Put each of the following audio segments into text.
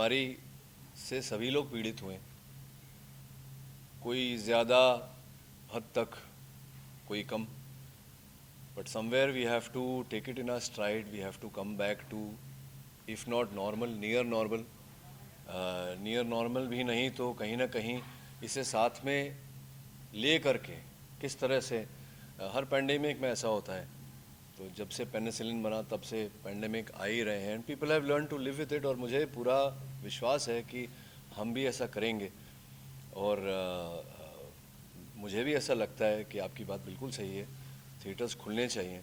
महामारी से सभी लोग पीड़ित हुए, कोई ज़्यादा हद तक, कोई कम, but somewhere we have to take it in our stride. We have to come back to, if not normal, near normal. Near normal भी नहीं तो कहीं ना कहीं इसे साथ में ले करके किस तरह से हर पेंडेमिक में ऐसा होता है, तो जब से पेनिसिलिन बना तब से पेंडेमिक आ ही रहे हैं and people have learn to live with it, और मुझे पूरा विश्वास है कि हम भी ऐसा करेंगे। और मुझे भी ऐसा लगता है कि आपकी बात बिल्कुल सही है, थिएटर्स खुलने चाहिए,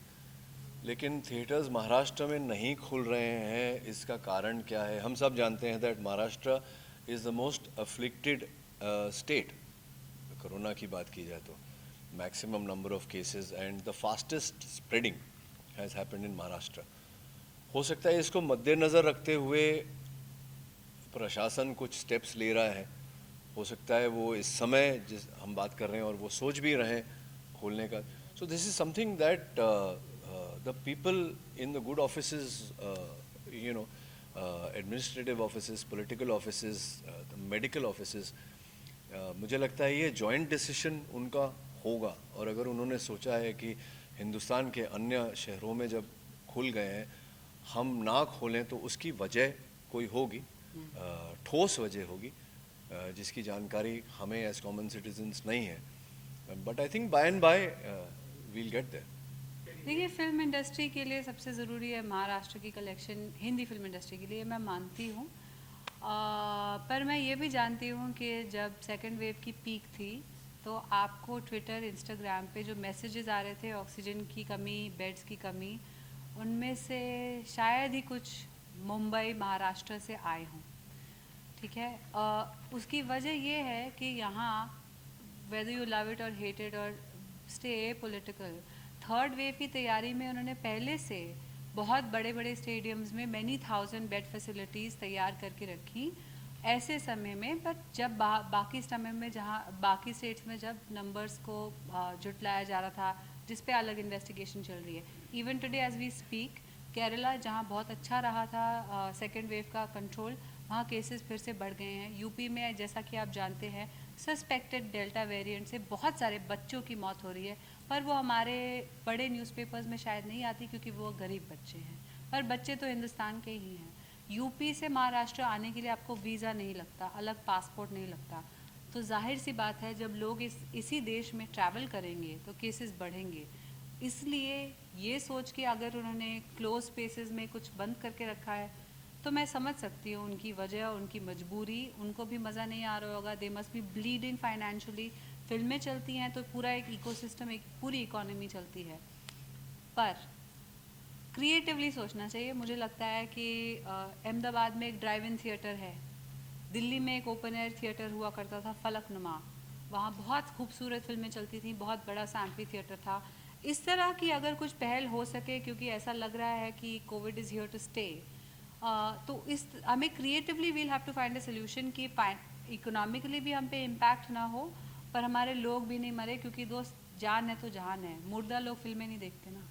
लेकिन थिएटर्स महाराष्ट्र में नहीं खुल रहे हैं, इसका कारण क्या है? हम सब जानते हैं that Maharashtra is the most afflicted state, corona की बात की जाए तो maximum number of cases and the fastest spreading has happened in Maharashtra. हो सकता है इसको मद्देनज़र रखते हुए प्रशासन कुछ स्टेप्स ले रहा है, हो सकता है वो इस समय जिस हम बात कर रहे हैं और वो सोच भी रहे हैं खोलने का। So this is something that the people in the good offices, administrative offices, political offices, the medical offices, मुझे लगता है ये joint decision उनका होगा। और अगर उन्होंने सोचा है कि हिंदुस्तान के अन्य शहरों में जब खुल गए हैं हम ना खोलें, तो उसकी वजह कोई होगी, ठोस वजह होगी, जिसकी जानकारी हमें एज कॉमन सिटीजन्स नहीं है। But I think by and by we'll get there. देखिए, फिल्म इंडस्ट्री के लिए सबसे ज़रूरी है महाराष्ट्र की कलेक्शन, हिंदी फिल्म इंडस्ट्री के लिए मैं मानती हूँ। पर मैं ये भी जानती हूँ कि जब सेकेंड वेव की पीक थी तो आपको ट्विटर, इंस्टाग्राम पे जो मैसेजेस आ रहे थे ऑक्सीजन की कमी, बेड्स की कमी, उनमें से शायद ही कुछ मुंबई, महाराष्ट्र से आए हों। ठीक है, उसकी वजह ये है कि यहाँ वेदर यू लव इट और हेट इट और स्टे पॉलिटिकल, थर्ड वेव की तैयारी में उन्होंने पहले से बहुत बड़े बड़े स्टेडियम्स में मैनी थाउजेंड बेड फैसिलिटीज़ तैयार करके रखी ऐसे समय में। बट जब बाकी समय में, जहाँ बाकी स्टेट्स में जब नंबर्स को जुटलाया जा रहा था, जिस पे अलग इन्वेस्टिगेशन चल रही है, even today as we speak, Kerala जहाँ बहुत अच्छा रहा था सेकेंड वेव का कंट्रोल, वहाँ केसेस फिर से बढ़ गए हैं। यूपी में जैसा कि आप जानते हैं सस्पेक्टेड डेल्टा वेरिएंट से बहुत सारे बच्चों की मौत हो रही है, पर वो हमारे बड़े न्यूज़पेपर्स में शायद नहीं आती क्योंकि वो गरीब बच्चे हैं, पर बच्चे तो हिंदुस्तान के ही हैं। यूपी से महाराष्ट्र आने के लिए आपको वीज़ा नहीं लगता, अलग पासपोर्ट नहीं लगता, तो जाहिर सी बात है जब लोग इसी देश में ट्रैवल करेंगे तो केसेस बढ़ेंगे। इसलिए ये सोच के अगर उन्होंने क्लोज स्पेसेस में कुछ बंद करके रखा है तो मैं समझ सकती हूँ उनकी वजह, उनकी मजबूरी। उनको भी मज़ा नहीं आ रहा होगा, they must be bleeding financially. फिल्में चलती हैं तो पूरा एक इकोसिस्टम, एक पूरी इकोनॉमी चलती है, पर क्रिएटिवली सोचना चाहिए। मुझे लगता है कि अहमदाबाद में एक ड्राइव इन थिएटर है, दिल्ली में एक ओपन एयर थिएटर हुआ करता था फलकनुमा, वहाँ बहुत खूबसूरत फिल्में चलती थी, बहुत बड़ा सा एम्फी थिएटर था। इस तरह की अगर कुछ पहल हो सके, क्योंकि ऐसा लग रहा है कि Covid is here to stay, तो इस हमें creatively we'll have to find a solution कि इकोनॉमिकली भी हम पे इम्पैक्ट ना हो पर हमारे लोग भी नहीं मरे, क्योंकि दोस्त जान है तो जहान है, मुर्दा लोग फिल्में नहीं देखते ना।